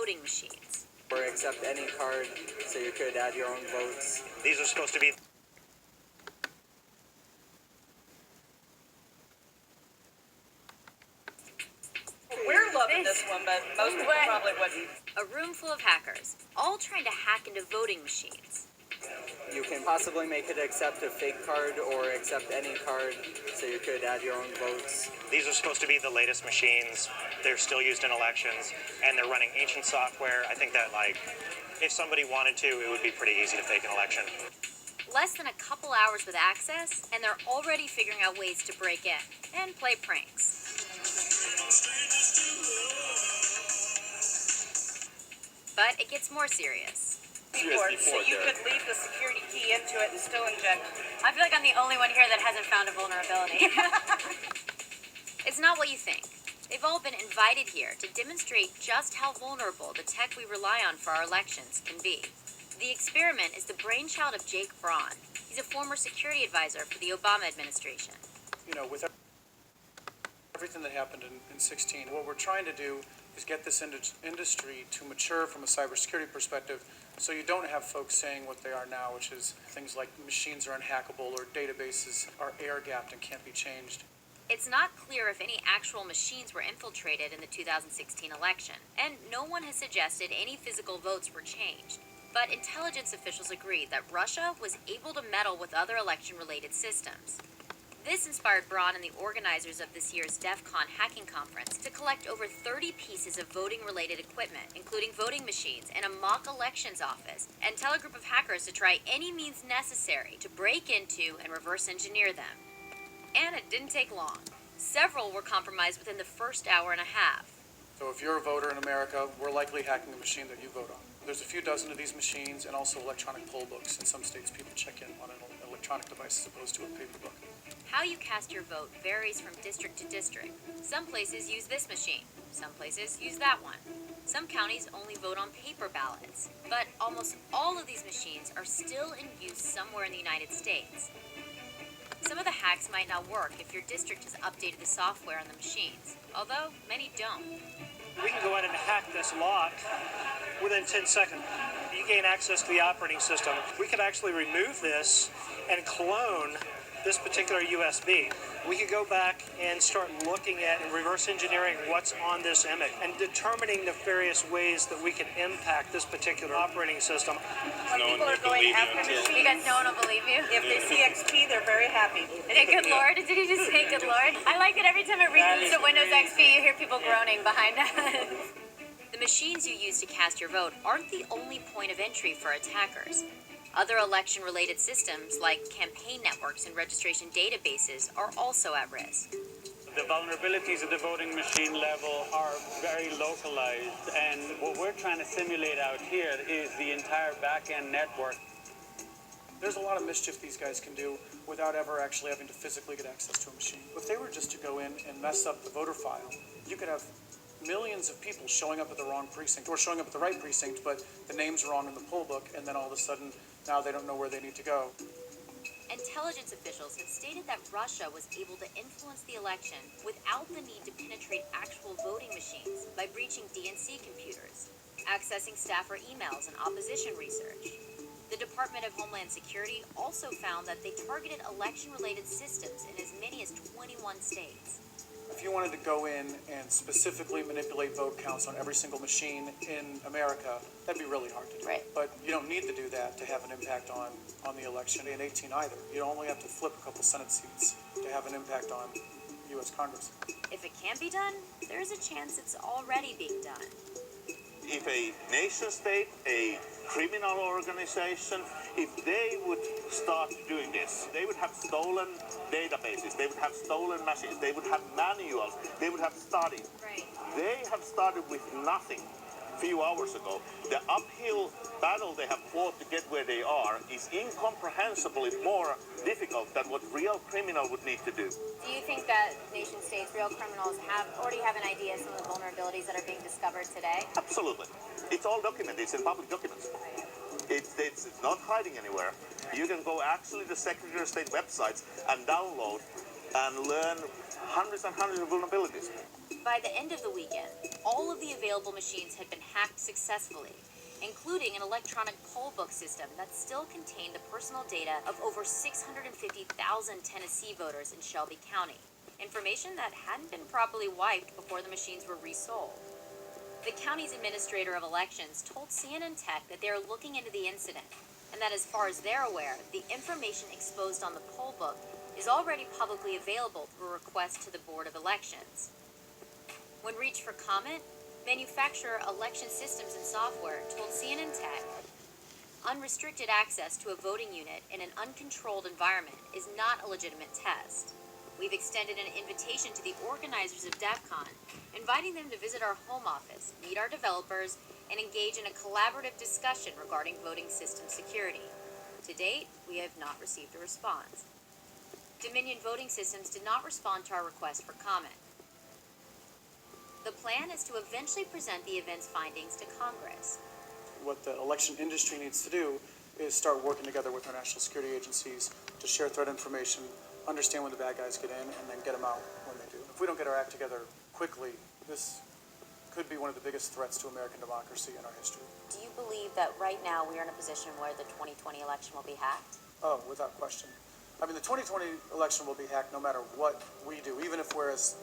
voting machines. Or accept any card so you could add your own votes. These are supposed to be... We're loving this one, but most people probably wouldn't. A room full of hackers, all trying to hack into voting machines. You can possibly make it accept a fake card or accept any card so you could add your own votes. These are supposed to be the latest machines. They're still used in elections, and they're running ancient software. I think that, like, if somebody wanted to, it would be pretty easy to fake an election. Less than a couple hours with access, and they're already figuring out ways to break in and play pranks. But it gets more serious. Keyboard, so you could leave the security key into it and still inject. I feel like I'm the only one here that hasn't found a vulnerability. It's not what you think. They've all been invited here to demonstrate just how vulnerable the tech we rely on for our elections can be. The experiment is the brainchild of Jake Braun. He's a former security advisor for the Obama administration. You know, with everything that happened in 16, what we're trying to do is get this industry to mature from a cybersecurity perspective, so you don't have folks saying what they are now, which is things like machines are unhackable or databases are air-gapped and can't be changed. It's not clear if any actual machines were infiltrated in the 2016 election, and no one has suggested any physical votes were changed. But intelligence officials agree that Russia was able to meddle with other election-related systems. This inspired Braun and the organizers of this year's DEF CON hacking conference to collect over 30 pieces of voting-related equipment, including voting machines and a mock elections office, and tell a group of hackers to try any means necessary to break into and reverse engineer them. And it didn't take long. Several were compromised within the first hour and a half. So if you're a voter in America, we're likely hacking the machine that you vote on. There's a few dozen of these machines and also electronic poll books. In some states, people check in on an electronic device as opposed to a paper book. How you cast your vote varies from district to district. Some places use this machine. Some places use that one. Some counties only vote on paper ballots. But almost all of these machines are still in use somewhere in the United States. Some of the hacks might not work if your district has updated the software on the machines, although many don't. We can go in and hack this lock within 10 seconds. You gain access to the operating system. We could actually remove this and clone this particular USB. We could go back and start looking at and reverse engineering what's on this image and determining the various ways that we can impact this particular operating system. When people are going after machines, You guys, no one will believe you? if they see XP, they're very happy. Hey, good Lord. Did he just say good Lord? I like that every time it reboots to Windows XP, you hear people groaning behind us. The machines you use to cast your vote aren't the only point of entry for attackers. Other election-related systems, like campaign networks and registration databases, are also at risk. The vulnerabilities at the voting machine level are very localized, and what we're trying to simulate out here is the entire back-end network. There's a lot of mischief these guys can do without ever actually having to physically get access to a machine. If they were just to go in and mess up the voter file, you could have millions of people showing up at the wrong precinct or showing up at the right precinct, but the name's wrong in the poll book, and then all of a sudden now they don't know where they need to go. Intelligence officials have stated that Russia was able to influence the election without the need to penetrate actual voting machines by breaching DNC computers, accessing staffer emails and opposition research. The Department of Homeland Security also found that they targeted election-related systems in as many as 21 states. If you wanted to go in and specifically manipulate vote counts on every single machine in America, that'd be really hard to do. Right. But you don't need to do that to have an impact on the election in 18 either. You only have to flip a couple Senate seats to have an impact on U.S. Congress. If it can be done, there's a chance it's already being done. If a nation state, a criminal organization, if they would start doing this, they would have stolen databases, they would have stolen machines, they would have manuals, they would have studies. Right. They have started with nothing a few hours ago. The uphill battle they have fought to get where they are is incomprehensibly more difficult than what real criminal would need to do. Do you think that nation states, real criminals, already have an idea of some of the vulnerabilities that are being discovered today? Absolutely. It's all documented. It's in public documents. It's not hiding anywhere. You can go actually to Secretary of State websites and download and learn hundreds and hundreds of vulnerabilities. By the end of the weekend, all of the available machines had been hacked successfully, including an electronic poll book system that still contained the personal data of over 650,000 Tennessee voters in Shelby County, information that hadn't been properly wiped before the machines were resold. The county's administrator of elections told CNN Tech that they are looking into the incident, and that as far as they're aware, the information exposed on the poll book is already publicly available through a request to the Board of Elections. When reached for comment, manufacturer Election Systems and Software told CNN Tech, unrestricted access to a voting unit in an uncontrolled environment is not a legitimate test. We've extended an invitation to the organizers of DEFCON, inviting them to visit our home office, meet our developers, and engage in a collaborative discussion regarding voting system security. To date, we have not received a response. Dominion Voting Systems did not respond to our request for comment. The plan is to eventually present the event's findings to Congress. What the election industry needs to do is start working together with our national security agencies to share threat information, understand when the bad guys get in, and then get them out when they do. If we don't get our act together quickly, this could be one of the biggest threats to American democracy in our history. Do you believe that right now we are in a position where the 2020 election will be hacked? Oh, without question. I mean, the 2020 election will be hacked no matter what we do, even if we're as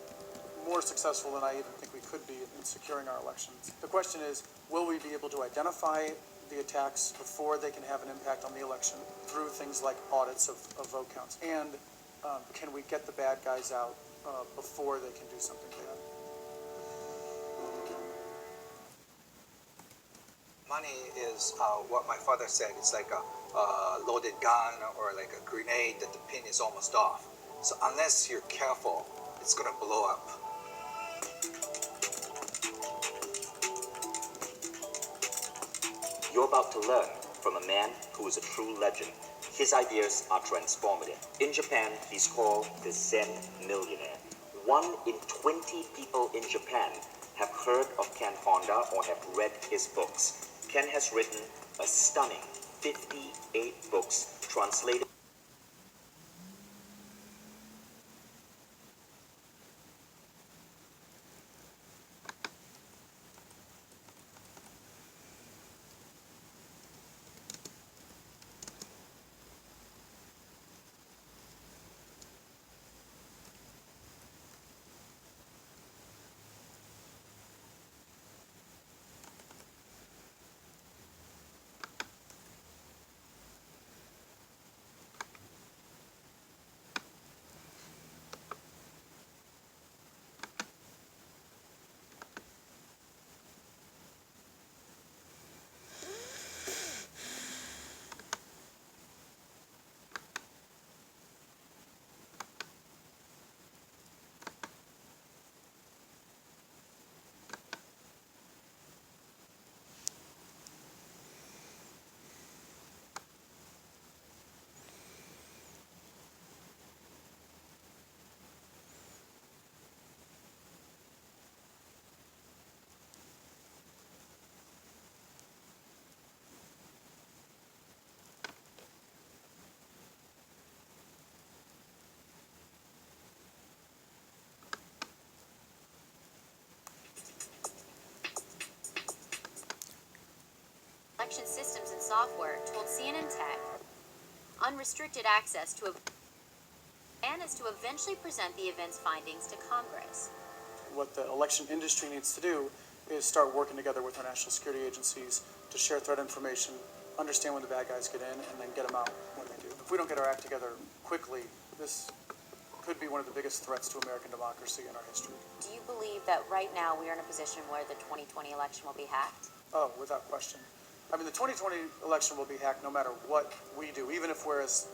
more successful than I even think we could be in securing our elections. The question is, will we be able to identify the attacks before they can have an impact on the election through things like audits of vote counts? And can we get the bad guys out before they can do something bad? Money is what my father said. It's like a loaded gun or like a grenade that the pin is almost off. So unless you're careful, it's going to blow up. You're about to learn from a man who is a true legend. His ideas are transformative. In Japan, he's called the Zen Millionaire. 1 in 20 people in Japan have heard of Ken Honda or have read his books. Ken has written a stunning 58 books translated. Election Systems and Software told CNN Tech, unrestricted access to a plan is to eventually present the event's findings to Congress. What the election industry needs to do is start working together with our national security agencies to share threat information, understand when the bad guys get in, and then get them out when they do. If we don't get our act together quickly, this could be one of the biggest threats to American democracy in our history. Do you believe that right now we are in a position where the 2020 election will be hacked? Oh, without question. I mean, the 2020 election will be hacked no matter what we do, even if we're as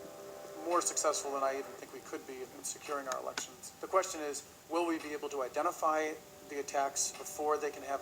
more successful than I even think we could be in securing our elections. The question is, will we be able to identify the attacks before they can have